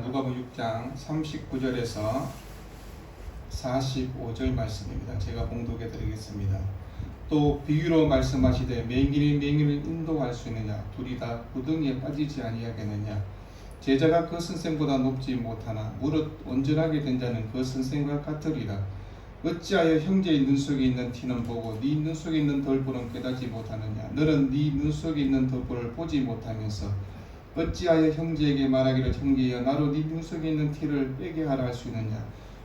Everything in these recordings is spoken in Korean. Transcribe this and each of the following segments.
누가복음 6장 39절에서 45절 말씀입니다. 제가 봉독해 드리겠습니다. 또 비유로 말씀하시되 맹인이 맹인을 인도할 수 있느냐? 둘이 다 구덩이에 빠지지 아니하겠느냐? 제자가 그 선생보다 높지 못하나 무릇 온전하게 된 자는 그 선생과 같으리라. 어찌하여 형제의 눈 속에 있는 티는 보고 네 눈 속에 있는 덜보는 깨닫지 못하느냐? 너는 네 눈 속에 있는 덜보를 보지 못하면서 어찌하여 형제에게 말하기를 형제여 나로 네 눈 속에 있는 티를 빼게 하라 할 수 있느냐?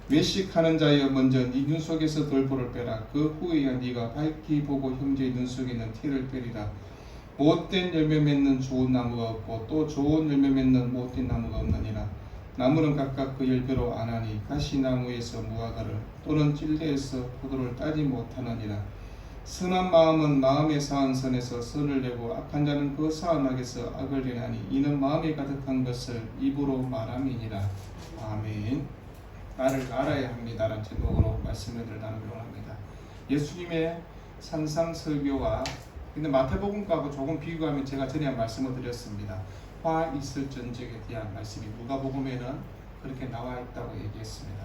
외식하는 자여 먼저 네 눈 속에서 덜보를 빼라. 그 후에야 네가 밝히 보고 형제의 눈 속에 있는 티를 빼리라. 못된 열매 맺는 좋은 나무가 없고 또 좋은 열매 맺는 못된 나무가 없느니라. 나무는 각각 그 열매로 아나니 가시나무에서 무화과를 또는 찔레에서 포도를 따지 못하느니라. 선한 마음은 마음에 사한 선에서 선을 내고 악한 자는 그 사한 악에서 악을 내나니 이는 마음에 가득한 것을 입으로 말함이니라. 아멘. 나를 알아야 합니다라는 제목으로 말씀을 나누려고 합니다. 예수님의 산상설교와 근데 마태복음과도 조금 비교하면 제가 전에 말씀을 드렸습니다. 화 있을 전쟁에 대한 말씀이 누가복음에는 그렇게 나와 있다고 얘기했습니다.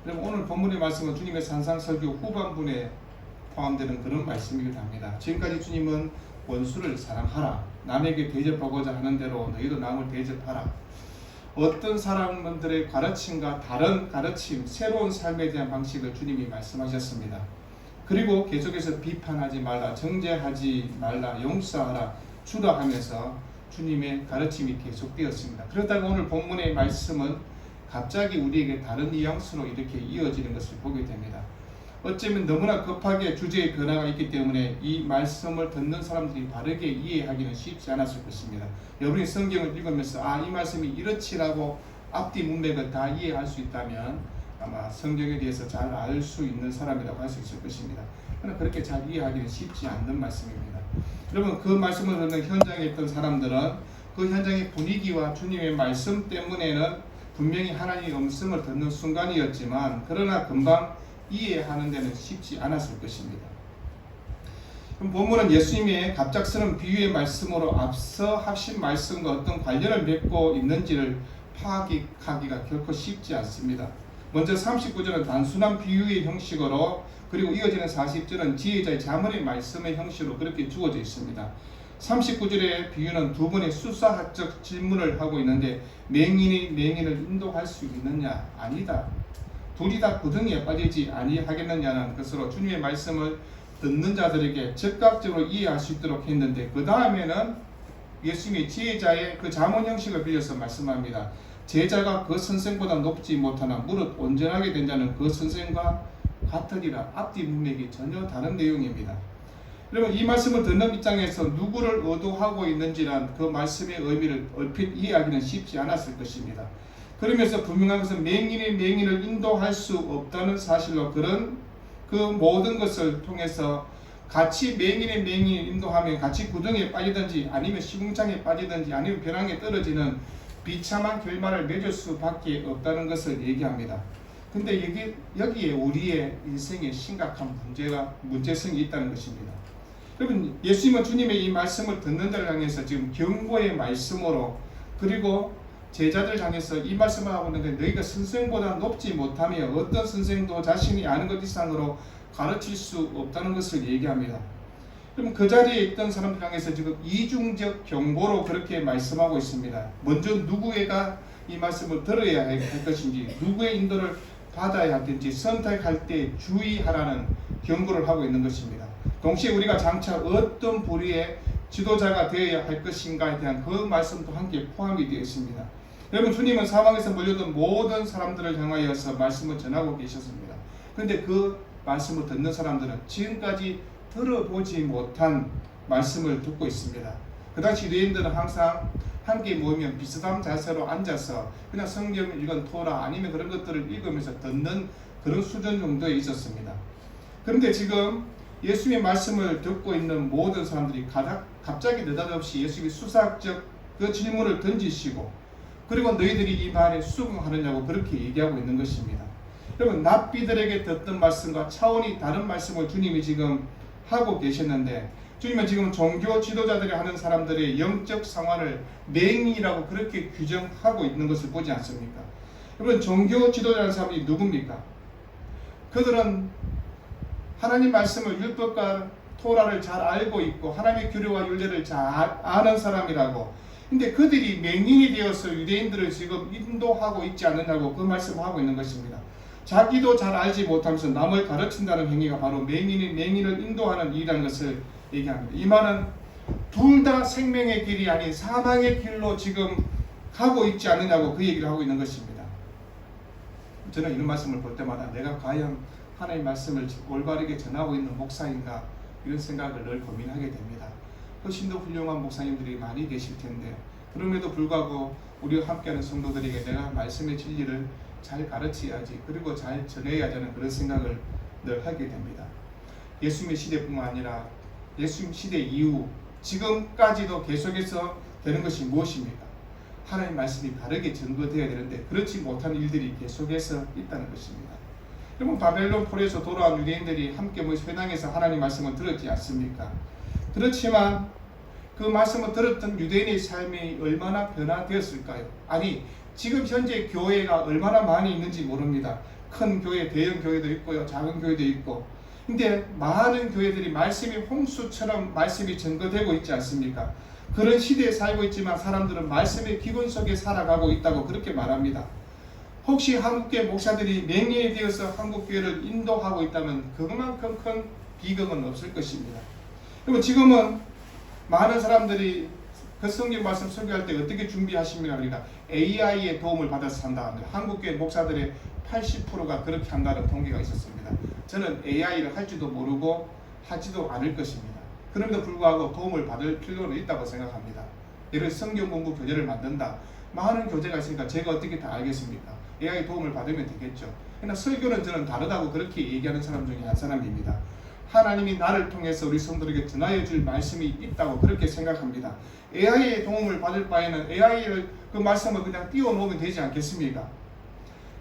그럼 오늘 본문의 말씀은 주님의 산상설교 후반부에 포함되는 그런 말씀이기도 합니다. 지금까지 주님은 원수를 사랑하라, 남에게 대접하고자 하는 대로 너희도 남을 대접하라, 어떤 사람들의 가르침과 다른 가르침, 새로운 삶에 대한 방식을 주님이 말씀하셨습니다. 그리고 계속해서 비판하지 말라, 정죄하지 말라, 용서하라, 주라 하면서 주님의 가르침이 계속되었습니다. 그러다가 오늘 본문의 말씀은 갑자기 우리에게 다른 뉘앙스로 이렇게 이어지는 것을 보게 됩니다. 어쩌면 너무나 급하게 주제의 변화가 있기 때문에 이 말씀을 듣는 사람들이 바르게 이해하기는 쉽지 않았을 것입니다. 여러분이 성경을 읽으면서 이 말씀이 이렇지라고 앞뒤 문맥을 다 이해할 수 있다면 아마 성경에 대해서 잘 알 수 있는 사람이라고 할 수 있을 것입니다. 그러나 그렇게 잘 이해하기는 쉽지 않는 말씀입니다. 여러분, 그 말씀을 듣는 현장에 있던 사람들은 그 현장의 분위기와 주님의 말씀 때문에는 분명히 하나님의 음성을 듣는 순간이었지만 그러나 금방 이해하는 데는 쉽지 않았을 것입니다. 그럼 본문은 예수님의 갑작스러운 비유의 말씀으로 앞서 하신 말씀과 어떤 관련을 맺고 있는지를 파악하기가 결코 쉽지 않습니다. 먼저 39절은 단순한 비유의 형식으로, 그리고 이어지는 40절은 지혜자의 자문의 말씀의 형식으로 그렇게 주어져 있습니다. 39절의 비유는 두 번의 수사학적 질문을 하고 있는데 맹인이 맹인을 인도할 수 있느냐? 아니다. 둘이 다 구덩이에 빠지지 아니하겠느냐는 것으로 주님의 말씀을 듣는 자들에게 즉각적으로 이해할 수 있도록 했는데, 그 다음에는 예수님이 지혜자의 그 자문 형식을 빌려서 말씀합니다. 제자가 그 선생보다 높지 못하나 무릇 온전하게 된 자는 그 선생과 같으리라. 앞뒤 문맥이 전혀 다른 내용입니다. 여러분, 이 말씀을 듣는 입장에서 누구를 의도하고 있는지란 그 말씀의 의미를 얼핏 이해하기는 쉽지 않았을 것입니다. 그러면서 분명한 것은 맹인이 맹인을 인도할 수 없다는 사실로 그런 그 모든 것을 통해서 같이 맹인의 맹인을 인도하면 같이 구덩이에 빠지든지 아니면 시궁창에 빠지든지 아니면 벼랑에 떨어지는 비참한 결말을 맺을 수밖에 없다는 것을 얘기합니다. 근데 여기에 우리의 인생에 심각한 문제성이 있다는 것입니다. 여러분, 예수님은 주님의 이 말씀을 듣는 자를 향해서 지금 경고의 말씀으로, 그리고 제자들 향해서 이 말씀을 하고 있는데 너희가 선생보다 높지 못하며 어떤 선생도 자신이 아는 것 이상으로 가르칠 수 없다는 것을 얘기합니다. 그럼 그 자리에 있던 사람들 향해서 지금 이중적 경고로 그렇게 말씀하고 있습니다. 먼저 누구가 이 말씀을 들어야 할 것인지, 누구의 인도를 받아야 할지 선택할 때 주의하라는 경고를 하고 있는 것입니다. 동시에 우리가 장차 어떤 부류의 지도자가 되어야 할 것인가에 대한 그 말씀도 함께 포함이 되어 있습니다. 여러분, 주님은 사방에서 몰려든 모든 사람들을 향하여서 말씀을 전하고 계셨습니다. 그런데 그 말씀을 듣는 사람들은 지금까지 들어보지 못한 말씀을 듣고 있습니다. 그 당시 유대인들은 항상 함께 모이면 비슷한 자세로 앉아서 그냥 성경을 읽은 토라 아니면 그런 것들을 읽으면서 듣는 그런 수준 정도에 있었습니다. 그런데 지금 예수님의 말씀을 듣고 있는 모든 사람들이 갑자기 느닷없이 예수님이 수사학적 그 질문을 던지시고, 그리고 너희들이 이 말에 수긍하느냐고 그렇게 얘기하고 있는 것입니다. 여러분, 납비들에게 듣던 말씀과 차원이 다른 말씀을 주님이 지금 하고 계셨는데 주님은 지금 종교 지도자들이 하는 사람들의 영적 상황을 맹인이라고 그렇게 규정하고 있는 것을 보지 않습니까? 여러분, 종교 지도자라는 사람이 누굽니까? 그들은 하나님 말씀을, 율법과 토라를 잘 알고 있고 하나님의 규례와 윤례를 잘 아는 사람이라고. 근데 그들이 맹인이 되어서 유대인들을 지금 인도하고 있지 않느냐고 그 말씀을 하고 있는 것입니다. 자기도 잘 알지 못하면서 남을 가르친다는 행위가 바로 맹인을 인도하는 일이라는 것을 얘기합니다. 이 말은 둘 다 생명의 길이 아닌 사망의 길로 지금 가고 있지 않느냐고 그 얘기를 하고 있는 것입니다. 저는 이런 말씀을 볼 때마다 내가 과연 하나님의 말씀을 올바르게 전하고 있는 목사인가, 이런 생각을 늘 고민하게 됩니다. 훨씬 더 훌륭한 목사님들이 많이 계실 텐데 그럼에도 불구하고 우리와 함께하는 성도들에게 내가 말씀의 진리를 잘 가르쳐야지, 그리고 잘 전해야 하는 그런 생각을 늘 하게 됩니다. 예수님의 시대뿐만 아니라 예수님 시대 이후 지금까지도 계속해서 되는 것이 무엇입니까? 하나님 말씀이 바르게 전거되어야 되는데 그렇지 못한 일들이 계속해서 있다는 것입니다. 여러분, 바벨론 폴에서 돌아온 유대인들이 함께 모여서 회당에서 하나님 말씀을 들었지 않습니까? 그렇지만 그 말씀을 들었던 유대인의 삶이 얼마나 변화되었을까요? 아니, 지금 현재 교회가 얼마나 많이 있는지 모릅니다. 큰 교회, 대형 교회도 있고요, 작은 교회도 있고. 근데 많은 교회들이 말씀이 홍수처럼 말씀이 전거되고 있지 않습니까? 그런 시대에 살고 있지만 사람들은 말씀의 기근 속에 살아가고 있다고 그렇게 말합니다. 혹시 한국교회 목사들이 맹인이 되어서 한국교회를 인도하고 있다면 그만큼 큰 비극은 없을 것입니다. 그리고 지금은 많은 사람들이 그 성경 말씀 설교할 때 어떻게 준비하십니까? 그러니까 AI의 도움을 받아서 한다. 한국교회 목사들의 80%가 그렇게 한다는 통계가 있었습니다. 저는 AI를 할지도 모르고 하지도 않을 것입니다. 그럼에도 불구하고 도움을 받을 필요는 있다고 생각합니다. 예를 들어 성경 공부 교재를 만든다. 많은 교재가 있으니까 제가 어떻게 다 알겠습니까? AI 도움을 받으면 되겠죠. 그러나 설교는 저는 다르다고 그렇게 얘기하는 사람 중에 한 사람입니다. 하나님이 나를 통해서 우리 성도들에게 전하여 줄 말씀이 있다고 그렇게 생각합니다. AI의 도움을 받을 바에는 AI를 그 말씀을 그냥 띄워놓으면 되지 않겠습니까?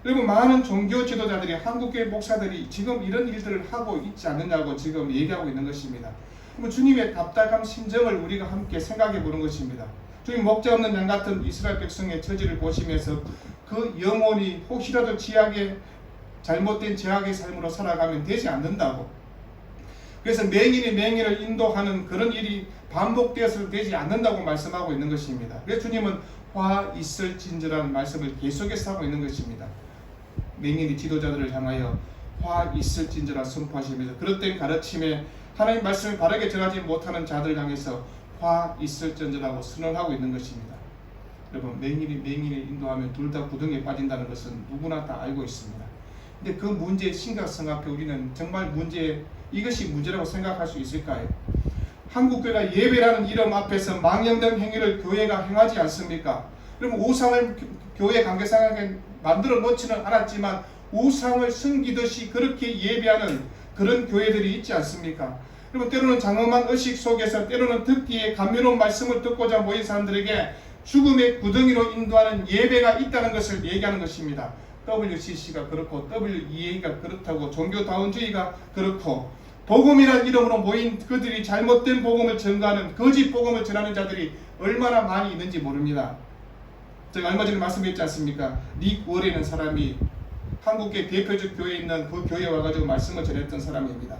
그리고 많은 종교 지도자들이, 한국교회 목사들이 지금 이런 일들을 하고 있지 않느냐고 지금 얘기하고 있는 것입니다. 그럼 주님의 답답한 심정을 우리가 함께 생각해 보는 것입니다. 주님, 목자 없는 양 같은 이스라엘 백성의 처지를 보시면서 그 영혼이 혹시라도 잘못된 죄악의 삶으로 살아가면 되지 않는다고. 그래서 맹인이 맹인을 인도하는 그런 일이 반복되어서 되지 않는다고 말씀하고 있는 것입니다. 그래서 주님은 화 있을진저라는 말씀을 계속해서 하고 있는 것입니다. 맹인이 지도자들을 향하여 화 있을진저라 선포하시면서 그릇된 가르침에 하나님 말씀을 바르게 전하지 못하는 자들을 향해서 화 있을진저라고 선언하고 있는 것입니다. 여러분, 맹인을 인도하면 둘 다 구덩이에 빠진다는 것은 누구나 다 알고 있습니다. 근데 그 문제의 심각성 앞에 우리는 정말 이것이 문제라고 생각할 수 있을까요? 한국교회가 예배라는 이름 앞에서 망령된 행위를 교회가 행하지 않습니까? 그러면 우상을 교회 관계상에 만들어 놓지는 않았지만 우상을 섬기듯이 그렇게 예배하는 그런 교회들이 있지 않습니까? 그러면 때로는 장엄한 의식 속에서, 때로는 듣기에 감미로운 말씀을 듣고자 모인 사람들에게 죽음의 구덩이로 인도하는 예배가 있다는 것을 얘기하는 것입니다. WCC가 그렇고 WEA가 그렇다고, 종교다원주의가 그렇고, 복음이라는 이름으로 모인 그들이 잘못된 복음을 전가하는, 거짓 복음을 전하는 자들이 얼마나 많이 있는지 모릅니다. 제가 얼마 전에 말씀드렸지 않습니까? 닉 월이라는 사람이 한국의 대표적 교회에 있는 그 교회에 와가지고 말씀을 전했던 사람입니다.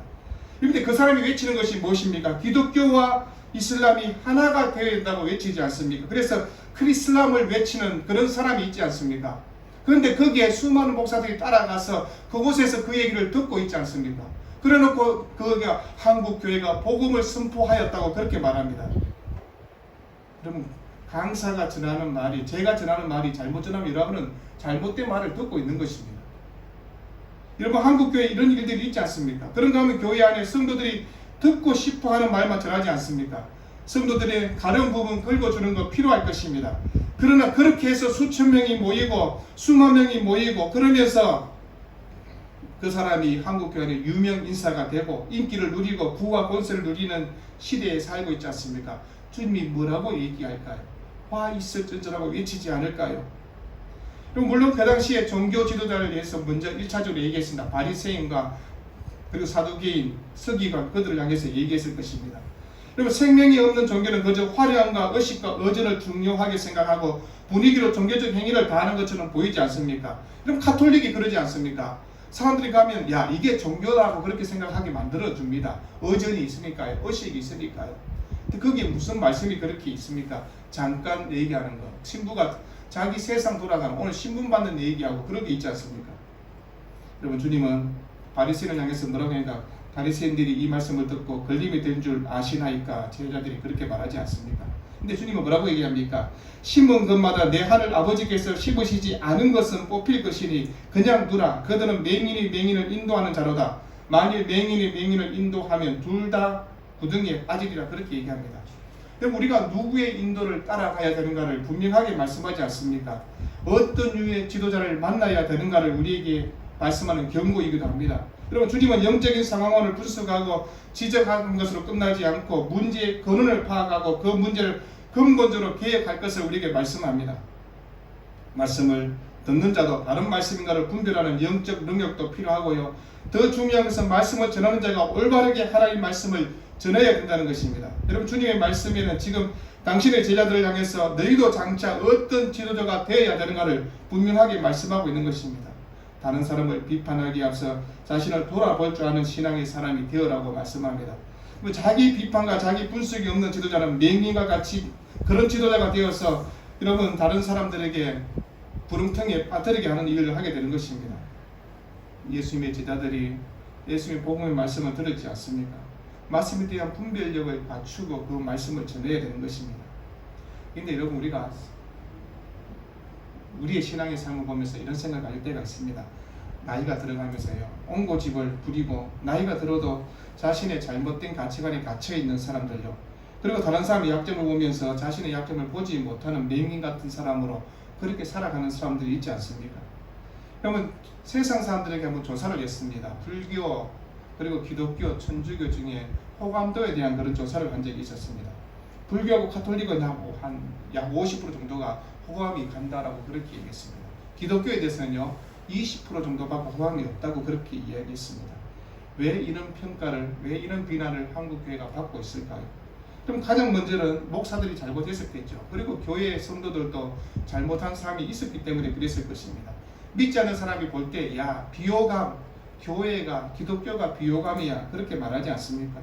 그런데 그 사람이 외치는 것이 무엇입니까? 기독교와 이슬람이 하나가 되어야 된다고 외치지 않습니까? 그래서 크리슬람을 외치는 그런 사람이 있지 않습니까? 그런데 거기에 수많은 목사들이 따라가서 그곳에서 그 얘기를 듣고 있지 않습니까? 그래놓고 그가 한국교회가 복음을 선포하였다고 그렇게 말합니다. 그러면 강사가 전하는 말이, 제가 전하는 말이 잘못 전하면 여러분은 잘못된 말을 듣고 있는 것입니다. 여러분, 한국교회에 이런 일들이 있지 않습니까? 그런가 하면 교회 안에 성도들이 듣고 싶어하는 말만 전하지 않습니까? 성도들의 가려운 부분 긁어주는 거 필요할 것입니다. 그러나 그렇게 해서 수천 명이 모이고 수만 명이 모이고 그러면서 그 사람이 한국교회 안에 유명 인사가 되고 인기를 누리고 부와 권세를 누리는 시대에 살고 있지 않습니까? 주님이 뭐라고 얘기할까요? 화 있을진저라고 외치지 않을까요? 물론 그 당시에 종교 지도자를 위해서 먼저 1차적으로 얘기했습니다. 바리새인과 그리고 사두개인, 서기관, 그들을 향해서 얘기했을 것입니다. 그리고 생명이 없는 종교는 그저 화려함과 의식과 의전을 중요하게 생각하고 분위기로 종교적 행위를 다하는 것처럼 보이지 않습니까? 그럼 카톨릭이 그러지 않습니까? 사람들이 가면 야 이게 종교라고 그렇게 생각하게 만들어줍니다. 의전이 있으니까요. 의식이 있으니까요. 근데 거기에 무슨 말씀이 그렇게 있습니까? 잠깐 얘기하는 거. 신부가 자기 세상 돌아가는 오늘 신분 받는 얘기하고 그런 게 있지 않습니까? 여러분 주님은 바리새인을 향해서 뭐라고 하니까 바리새인들이 이 말씀을 듣고 걸림이 된 줄 아시나이까 제자들이 그렇게 말하지 않습니까? 근데 주님은 뭐라고 얘기합니까? 심은 것마다 내 하늘 아버지께서 심으시지 않은 것은 뽑힐 것이니 그냥 두라. 그들은 맹인이 맹인을 인도하는 자로다. 만일 맹인이 맹인을 인도하면 둘 다 구덩이에 빠지리라. 그렇게 얘기합니다. 그럼 우리가 누구의 인도를 따라가야 되는가를 분명하게 말씀하지 않습니까? 어떤 유의 지도자를 만나야 되는가를 우리에게 말씀하는 경고이기도 합니다. 여러분 주님은 영적인 상황원을 분석하고 지적하는 것으로 끝나지 않고 문제의 근원을 파악하고 그 문제를 근본적으로 개혁할 것을 우리에게 말씀합니다. 말씀을 듣는 자도 다른 말씀인가를 분별하는 영적 능력도 필요하고요. 더 중요한 것은 말씀을 전하는 자가 올바르게 하나님의 말씀을 전해야 된다는 것입니다. 여러분 주님의 말씀에는 지금 당신의 제자들을 향해서 너희도 장차 어떤 지도자가 되어야 되는가를 분명하게 말씀하고 있는 것입니다. 다른 사람을 비판하기에 앞서 자신을 돌아볼 줄 아는 신앙의 사람이 되어라고 말씀합니다. 자기 비판과 자기 분석이 없는 지도자는 맹인과 같이 그런 지도자가 되어서 여러분 다른 사람들에게 부름텅이에 빠뜨리게 하는 일을 하게 되는 것입니다. 예수님의 제자들이 예수님의 복음의 말씀을 들었지 않습니까? 말씀에 대한 분별력을 갖추고 그 말씀을 전해야 되는 것입니다. 그런데 여러분 우리가 우리의 신앙의 삶을 보면서 이런 생각을 할 때가 있습니다. 나이가 들어가면서요. 온고집을 부리고 나이가 들어도 자신의 잘못된 가치관에 갇혀있는 사람들요. 그리고 다른 사람의 약점을 보면서 자신의 약점을 보지 못하는 맹인 같은 사람으로 그렇게 살아가는 사람들이 있지 않습니까? 그러면 세상 사람들에게 한번 조사를 했습니다. 불교 그리고 기독교, 천주교 중에 호감도에 대한 그런 조사를 한 적이 있었습니다. 불교하고 카톨릭은 약 50% 정도가 호감이 간다라고 그렇게 얘기했습니다. 기독교에 대해서는요 20% 정도밖에 호감이 없다고 그렇게 이야기했습니다. 왜 이런 평가를, 왜 이런 비난을 한국교회가 받고 있을까요? 그럼 가장 먼저는 목사들이 잘못했었겠죠. 그리고 교회의 성도들도 잘못한 사람이 있었기 때문에 그랬을 것입니다. 믿지 않는 사람이 볼 때 야 비호감, 교회가 기독교가 비호감이야 그렇게 말하지 않습니까?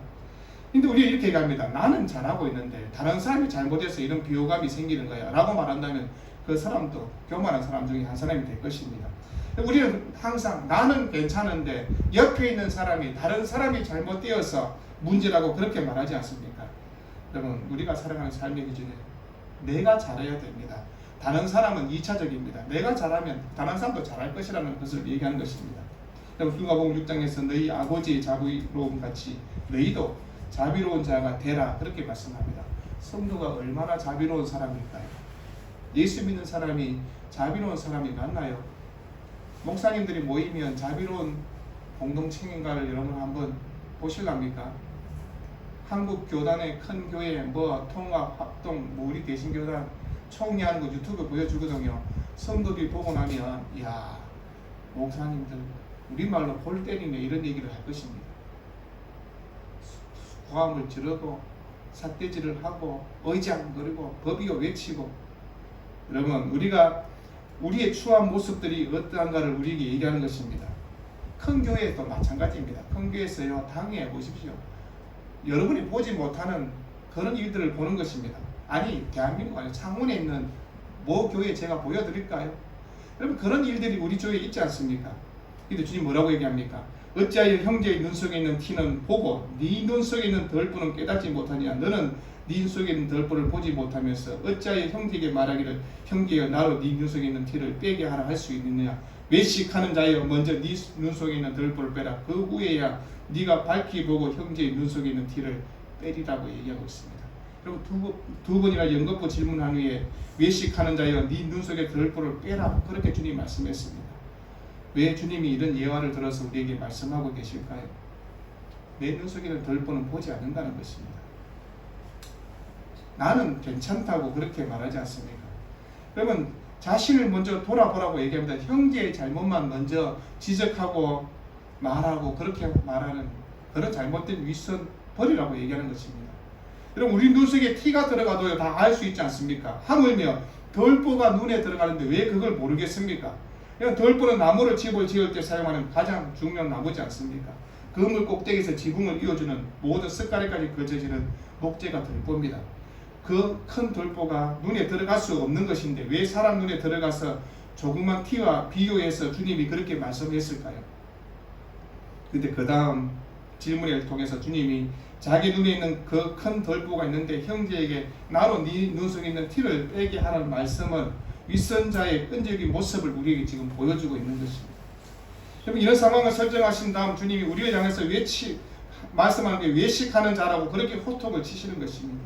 근데 우리가 이렇게 얘기합니다. 나는 잘하고 있는데 다른 사람이 잘못해서 이런 비호감이 생기는 거야 라고 말한다면 그 사람도 교만한 사람 중에 한 사람이 될 것입니다. 우리는 항상 나는 괜찮은데 옆에 있는 사람이 다른 사람이 잘못되어서 문제라고 그렇게 말하지 않습니까? 여러분 우리가 살아가는 삶의 기준에 내가 잘해야 됩니다. 다른 사람은 2차적입니다. 내가 잘하면 다른 사람도 잘할 것이라는 것을 얘기하는 것입니다. 누가복음 6장에서 너희 아버지의 자비로움 같이 너희도 자비로운 자가 되라 그렇게 말씀합니다. 성도가 얼마나 자비로운 사람일까요? 예수 믿는 사람이 자비로운 사람이 맞나요? 목사님들이 모이면 자비로운 공동체인가를 여러분 한번 보실랍니까? 한국 교단의 큰 교회 통합 합동 우리 대신교단 총회하는 거 유튜브 보여주거든요. 성도들이 보고 나면 야 목사님들 우리말로 골 때리네 이런 얘기를 할 것입니다. 고함을 지르고 삿대질을 하고 의장거리고 법이요 외치고 여러분 우리가 우리의 추한 모습들이 어떠한가를 우리에게 얘기하는 것입니다. 큰 교회도 마찬가지입니다. 큰 교회에서요 당해 보십시오. 여러분이 보지 못하는 그런 일들을 보는 것입니다. 아니 대한민국 아니 창원에 있는 모 교회 제가 보여드릴까요? 여러분 그런 일들이 우리 교회에 있지 않습니까? 근데 주님 뭐라고 얘기합니까? 어찌하여 형제의 눈 속에 있는 티는 보고 네 눈 속에 있는 덜보는 깨닫지 못하냐? 너는 네 눈 속에 있는 덜보를 보지 못하면서 어찌하여 형제에게 말하기를 형제여 나로 네 눈 속에 있는 티를 빼게 하라 할 수 있느냐? 외식하는 자여 먼저 네 눈 속에 있는 덜보를 빼라. 그 후에야 네가 밝히 보고 형제의 눈 속에 있는 티를 빼리라고 얘기하고 있습니다. 그리고 두 번이나 연거푸 질문한 후에 외식하는 자여 네 눈 속에 덜보를 빼라 그렇게 주님이 말씀했습니다. 왜 주님이 이런 예화를 들어서 우리에게 말씀하고 계실까요? 내 눈 속에는 덜보는 보지 않는다는 것입니다. 나는 괜찮다고 그렇게 말하지 않습니까? 그러면 자신을 먼저 돌아보라고 얘기합니다. 형제의 잘못만 먼저 지적하고 말하고 그렇게 말하는 그런 잘못된 윗선 버리라고 얘기하는 것입니다. 여러분 우리 눈 속에 티가 들어가도 다 알 수 있지 않습니까? 하물며 덜보가 눈에 들어가는데 왜 그걸 모르겠습니까? 덜보는 나무를 집을 지을 때 사용하는 가장 중요한 나무지 않습니까? 그물 꼭대기에서 지붕을 이어주는 모든 습가래까지 그쳐지는 목재가 덜보입니다. 그 큰 덜보가 눈에 들어갈 수 없는 것인데 왜 사람 눈에 들어가서 조그만 티와 비교해서 주님이 그렇게 말씀했을까요? 근데 그 다음 질문을 통해서 주님이 자기 눈에 있는 그 큰 덜보가 있는데 형제에게 나로 네 눈 속에 있는 티를 빼게 하라는 말씀은 윗선자의 끈적인 모습을 우리에게 지금 보여주고 있는 것입니다. 여러분 이런 상황을 설정하신 다음 주님이 우리를 향해서 말씀하는 게 외식하는 자라고 그렇게 호통을 치시는 것입니다.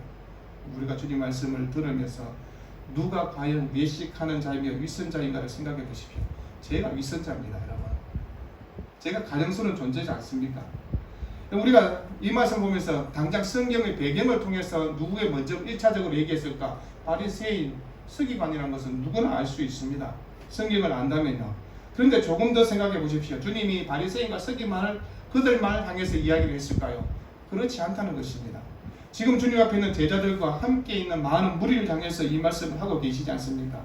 우리가 주님 말씀을 들으면서 누가 과연 외식하는 자이며 윗선자인가를 생각해 보십시오. 제가 윗선자입니다, 여러분. 제가 가정스러운 존재지 않습니까? 우리가 이 말씀 보면서 당장 성경의 배경을 통해서 누구에 먼저 1차적으로 얘기했을까? 바리새인, 서기관이라는 것은 누구나 알 수 있습니다. 성경을 안다면요. 그런데 조금 더 생각해 보십시오. 주님이 바리새인과 서기관을 그들만 향해서 이야기를 했을까요? 그렇지 않다는 것입니다. 지금 주님 앞에 있는 제자들과 함께 있는 많은 무리를 향해서 이 말씀을 하고 계시지 않습니까?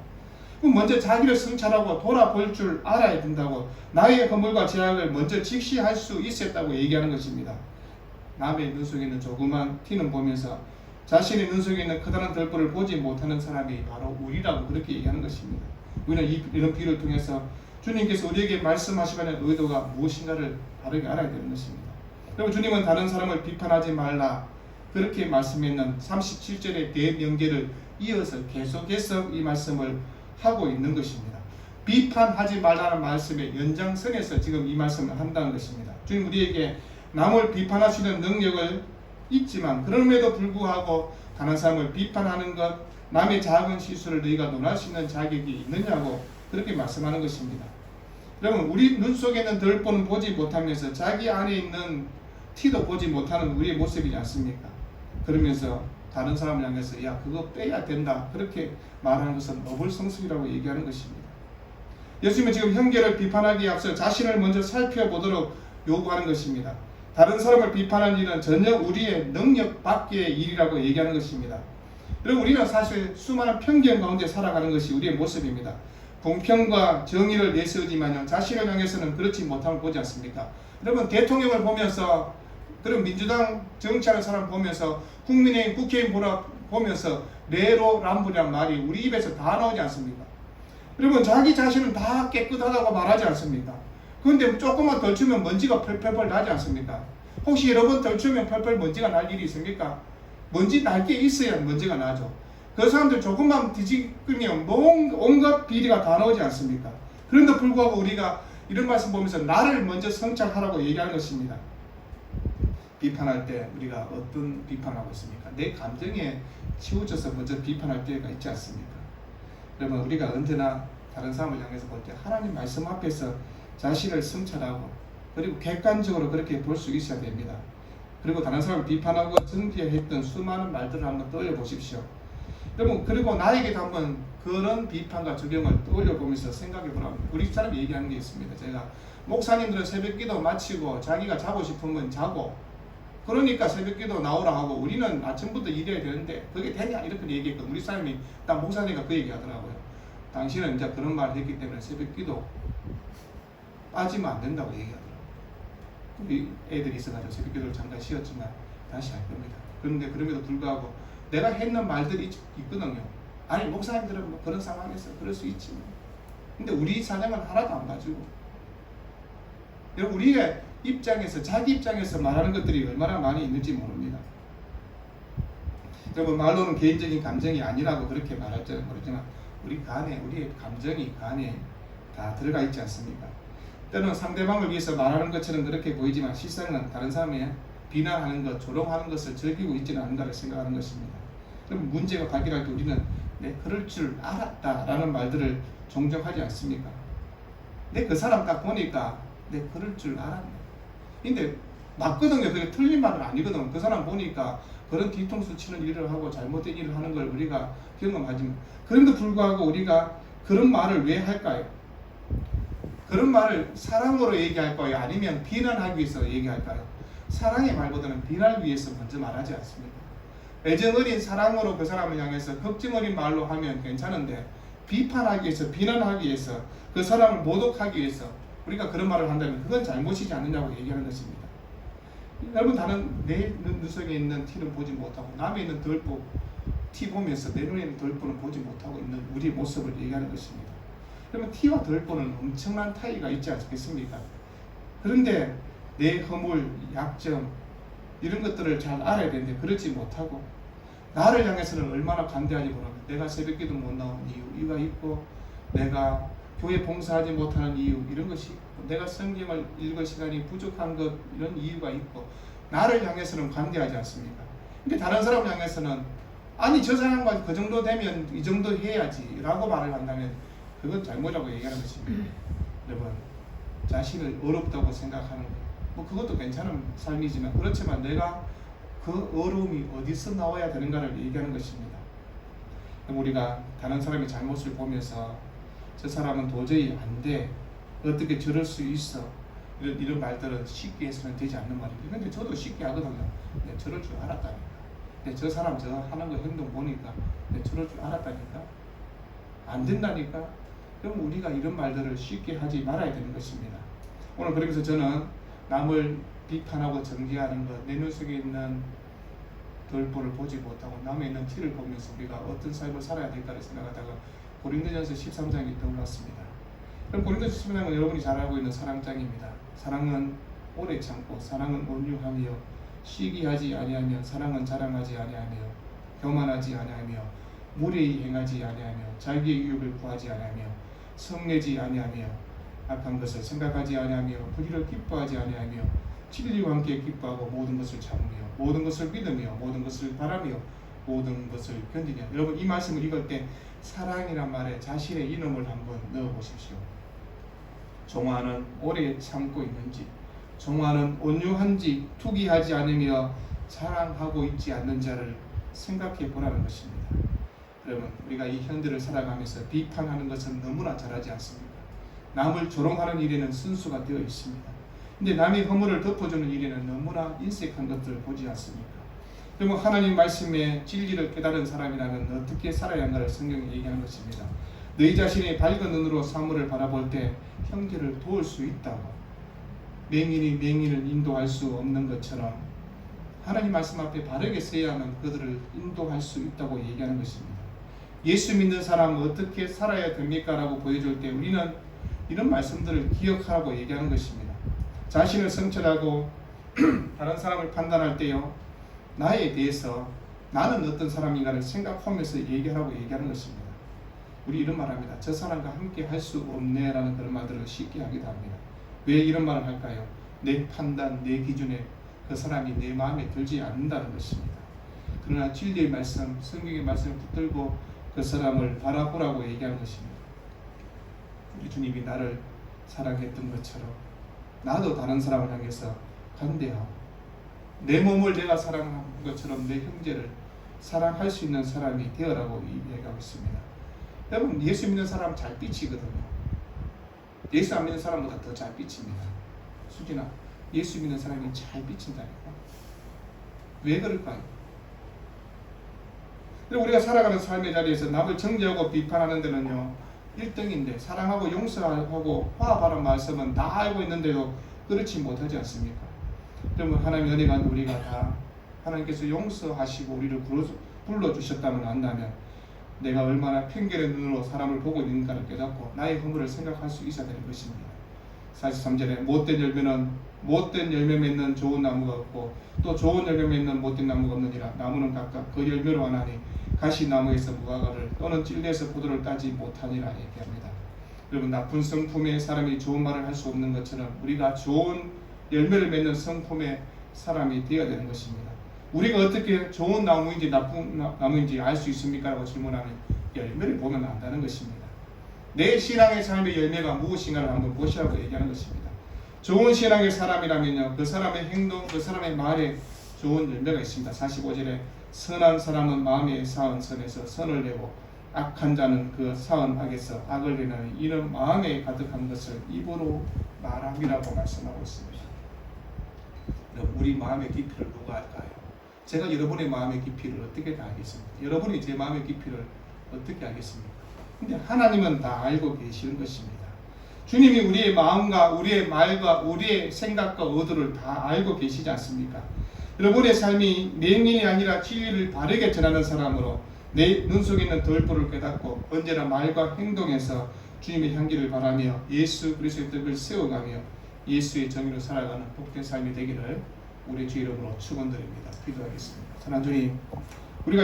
먼저 자기를 성찰하고 돌아볼 줄 알아야 된다고, 나의 허물과 죄악을 먼저 직시할 수 있었다고 얘기하는 것입니다. 남의 눈 속에 있는 조그만 티는 보면서 자신의 눈 속에 있는 커다란 덜보를 보지 못하는 사람이 바로 우리라고 그렇게 얘기하는 것입니다. 우리는 이런 비유를 통해서 주님께서 우리에게 말씀하시려는 의도가 무엇인가를 바르게 알아야 되는 것입니다. 그리고 주님은 다른 사람을 비판하지 말라 그렇게 말씀했는 37절의 대명제를 이어서 계속해서 이 말씀을 하고 있는 것입니다. 비판하지 말라는 말씀의 연장선에서 지금 이 말씀을 한다는 것입니다. 주님 우리에게 남을 비판하시는 능력을 있지만 그럼에도 불구하고 다른 사람을 비판하는 것, 남의 작은 실수를 너희가 논할 수 있는 자격이 있느냐고 그렇게 말씀하는 것입니다. 여러분 우리 눈 속에 있는 덜보는 보지 못하면서 자기 안에 있는 티도 보지 못하는 우리의 모습이지 않습니까? 그러면서 다른 사람을 향해서 야 그거 빼야 된다 그렇게 말하는 것은 어불성설이라고 얘기하는 것입니다. 예수님은 지금 형제를 비판하기에 앞서 자신을 먼저 살펴보도록 요구하는 것입니다. 다른 사람을 비판하는 일은 전혀 우리의 능력 밖의 일이라고 얘기하는 것입니다. 여러분 우리는 사실 수많은 편견 가운데 살아가는 것이 우리의 모습입니다. 공평과 정의를 내세우지만 자신을 향해서는 그렇지 못함을 보지 않습니까? 여러분 대통령을 보면서 그런 민주당 정치하는 사람 보면서 국민의힘 국회의원 보면서 내로남불이란 말이 우리 입에서 다 나오지 않습니까? 여러분 자기 자신은 다 깨끗하다고 말하지 않습니까? 그런데 조금만 덜 추면 먼지가 펄펄 나지 않습니까? 혹시 여러 번 덜 추면 펄펄 먼지가 날 일이 있습니까? 먼지 날 게 있어야 먼지가 나죠. 그 사람들 조금만 뒤집으면 온갖 비리가 다 나오지 않습니까? 그런데 불구하고 우리가 이런 말씀 보면서 나를 먼저 성찰하라고 얘기하는 것입니다. 비판할 때 우리가 어떤 비판하고 있습니까? 내 감정에 치우쳐서 먼저 비판할 때가 있지 않습니까? 그러면 우리가 언제나 다른 사람을 향해서 볼 때 하나님 말씀 앞에서 자신을 성찰하고 그리고 객관적으로 그렇게 볼 수 있어야 됩니다. 그리고 다른 사람을 비판하고 정죄했던 수많은 말들을 한번 떠올려 보십시오. 여러분 그리고 나에게도 한번 그런 비판과 적용을 떠올려 보면서 생각해 보라고 우리 사람이 얘기하는 게 있습니다. 제가 목사님들은 새벽기도 마치고 자기가 자고 싶으면 자고 그러니까 새벽기도 나오라 하고 우리는 아침부터 일해야 되는데 그게 되냐 이렇게 얘기했거든요. 우리 사람이 딱 목사님과 그 얘기 하더라고요. 당신은 이제 그런 말을 했기 때문에 새벽기도 빠지면 안 된다고 얘기하더라고요. 우리 애들이 있어가지고 새벽기도를 잠깐 쉬었지만 다시 할 겁니다. 그런데 그럼에도 불구하고 내가 했는 말들이 있거든요. 아니 목사님들은 뭐 그런 상황에서 그럴 수 있지. 근데 우리 사정은 하나도 안 봐주고 여러분 우리의 입장에서 자기 입장에서 말하는 것들이 얼마나 많이 있는지 모릅니다. 여러분 말로는 개인적인 감정이 아니라고 그렇게 말할지는 모르지만 우리 간에 우리의 감정이 간에 다 들어가 있지 않습니까? 때로는 상대방을 위해서 말하는 것처럼 그렇게 보이지만 실상은 다른 사람의 비난하는 것, 조롱하는 것을 즐기고 있지는 않은가를 생각하는 것입니다. 그럼 문제가 발견할 때 우리는 내 그럴 줄 알았다라는 말들을 종종 하지 않습니까? 내 그 사람 딱 보니까 내 그럴 줄 알았네. 근데 맞거든요. 그게 틀린 말은 아니거든. 그 사람 보니까 그런 뒤통수 치는 일을 하고 잘못된 일을 하는 걸 우리가 경험하지만 그런데 불구하고 우리가 그런 말을 왜 할까요? 그런 말을 사랑으로 얘기할까요? 아니면 비난하기 위해서 얘기할까요? 사랑의 말보다는 비난을 위해서 먼저 말하지 않습니까? 애정 어린 사랑으로 그 사람을 향해서 걱정 어린 말로 하면 괜찮은데 비판하기 위해서, 비난하기 위해서, 그 사람을 모독하기 위해서 우리가 그런 말을 한다면 그건 잘못이지 않느냐고 얘기하는 것입니다. 여러분, 다른 내 눈 속에 있는 티는 보지 못하고 남에 있는 덜보 티 보면서 내 눈에 있는 덜보는 보지 못하고 있는 우리의 모습을 얘기하는 것입니다. 그러면 티와 덜보는 엄청난 차이가 있지 않겠습니까? 그런데 내 허물, 약점 이런 것들을 잘 알아야 되는데 그렇지 못하고 나를 향해서는 얼마나 간대하지 못하고 내가 새벽기도 못 나온 이유가 있고, 내가 교회 봉사하지 못하는 이유 이런 것이 있고, 내가 성경을 읽을 시간이 부족한 것 이런 이유가 있고, 나를 향해서는 관대하지 않습니까? 근데 다른 사람을 향해서는 아니 저 사람과 그 정도 되면 이 정도 해야지 라고 말을 한다면 그건 잘못이라고 얘기하는 것입니다. 여러분, 자신을 어렵다고 생각하는 것, 뭐 그것도 괜찮은 삶이지만, 그렇지만 내가 그 어려움이 어디서 나와야 되는가를 얘기하는 것입니다. 우리가 다른 사람의 잘못을 보면서 저 사람은 도저히 안 돼, 어떻게 저럴 수 있어, 이런 말들은 쉽게 해서는 되지 않는 말입니다. 근데 저도 쉽게 하거든요. 네, 저럴 줄 알았다니까. 네, 저 사람 저 하는 거 행동 보니까 네, 저럴 줄 알았다니까. 안 된다니까. 그럼 우리가 이런 말들을 쉽게 하지 말아야 되는 것입니다. 오늘 그러면서 저는 남을 비판하고 정죄하는 것, 내 눈 속에 있는 덜보를 보지 못하고 남에 있는 티를 보면서 우리가 어떤 삶을 살아야 될까를 생각하다가 고린도전서 13장이 떠올랐습니다. 그럼 고린도전서 13장은 여러분이 잘 알고 있는 사랑장입니다. 사랑은 오래 참고, 사랑은 온유하며, 시기하지 아니하며, 사랑은 자랑하지 아니하며, 교만하지 아니하며, 무례히 행하지 아니하며, 자기의 유익을 구하지 아니하며, 성내지 아니하며, 악한 것을 생각하지 아니하며, 불의를 기뻐하지 아니하며, 진리와 함께 기뻐하고, 모든 것을 참으며, 모든 것을 믿으며, 모든 것을 바라며, 모든 것을 견디며. 여러분, 이 말씀을 읽을 때 사랑이란 말에 자신의 이름을 한번 넣어보십시오. 종아는 오래 참고 있는지, 종아는 온유한지, 투기하지 않으며 사랑하고 있지 않는 자를 생각해 보라는 것입니다. 여러분, 우리가 이 현대를 살아가면서 비판하는 것은 너무나 잘하지 않습니까? 남을 조롱하는 일에는 순수가 되어 있습니다. 근데 남의 허물을 덮어주는 일에는 너무나 인색한 것들을 보지 않습니까? 그러면 하나님 말씀의 진리를 깨달은 사람이라면 어떻게 살아야 하는가를 성경이 얘기하는 것입니다. 너희 자신이 밝은 눈으로 사물을 바라볼 때 형제를 도울 수 있다고, 맹인이 맹인을 인도할 수 없는 것처럼 하나님 말씀 앞에 바르게 서야만 그들을 인도할 수 있다고 얘기하는 것입니다. 예수 믿는 사람은 어떻게 살아야 됩니까? 라고 보여줄 때 우리는 이런 말씀들을 기억하라고 얘기하는 것입니다. 자신을 성찰하고 다른 사람을 판단할 때요, 나에 대해서 나는 어떤 사람인가를 생각하면서 얘기하라고 얘기하는 것입니다. 우리 이런 말합니다. 저 사람과 함께 할 수 없네 라는 그런 말들을 쉽게 하기도 합니다. 왜 이런 말을 할까요? 내 판단, 내 기준에 그 사람이 내 마음에 들지 않는다는 것입니다. 그러나 진리의 말씀, 성경의 말씀을 붙들고 그 사람을 바라보라고 얘기하는 것입니다. 우리 주님이 나를 사랑했던 것처럼 나도 다른 사람을 향해서 간대하고, 내 몸을 내가 사랑하는 것처럼 내 형제를 사랑할 수 있는 사람이 되어라고 얘기하고 있습니다. 여러분, 예수 믿는 사람 잘 비치거든요. 예수 안 믿는 사람보다 더 잘 비칩니다. 수진아, 예수 믿는 사람이 잘 비친다니까. 왜 그럴까요? 우리가 살아가는 삶의 자리에서 남을 정죄하고 비판하는 데는요 1등인데, 사랑하고 용서하고 화합하는 말씀은 다 알고 있는데도 그렇지 못하지 않습니까? 그러면 하나님의 은혜가 우리가 다 하나님께서 용서하시고 우리를 불러주셨다면 안다면 내가 얼마나 편견의 눈으로 사람을 보고 있는가를 깨닫고 나의 허물을 생각할 수 있어야 되는 것입니다. 43절에 못된 열매는 못된 열매 맺는 좋은 나무가 없고 또 좋은 열매 맺는 못된 나무가 없느니라. 나무는 각각 그 열매로 하나니 가시나무에서 무화과를 또는 찔레에서 포도를 따지 못하니라 얘기합니다. 여러분, 나쁜 성품의 사람이 좋은 말을 할 수 없는 것처럼 우리가 좋은 열매를 맺는 성품의 사람이 되어야 되는 것입니다. 우리가 어떻게 좋은 나무인지 나쁜 나무인지 알 수 있습니까? 라고 질문하면 열매를 보면 안다는 것입니다. 내 신앙의 삶의 열매가 무엇인가를 한번 보시라고 얘기하는 것입니다. 좋은 신앙의 사람이라면요, 그 사람의 행동, 그 사람의 말에 좋은 열매가 있습니다. 45절에 선한 사람은 마음에 쌓은 선에서 선을 내고 악한 자는 그 쌓은 악에서 악을 내나니 이는 마음에 가득한 것을 입으로 말함이라고 말씀하고 있습니다. 우리 마음의 깊이를 누가 알까요? 제가 여러분의 마음의 깊이를 어떻게 다 알겠습니까? 여러분이 제 마음의 깊이를 어떻게 알겠습니까? 근데 하나님은 다 알고 계시는 것입니다. 주님이 우리의 마음과 우리의 말과 우리의 생각과 의도를 다 알고 계시지 않습니까? 여러분의 삶이 맹인이 아니라 진리를 바르게 전하는 사람으로 내 눈 속에 있는 덜불을 깨닫고 언제나 말과 행동에서 주님의 향기를 바라며 예수 그리스도의 뜻을 세워가며 예수의 정의로 살아가는 복된 삶이 되기를 우리 주 이름으로 축원드립니다. 기도하겠습니다. 선한 주님, 우리가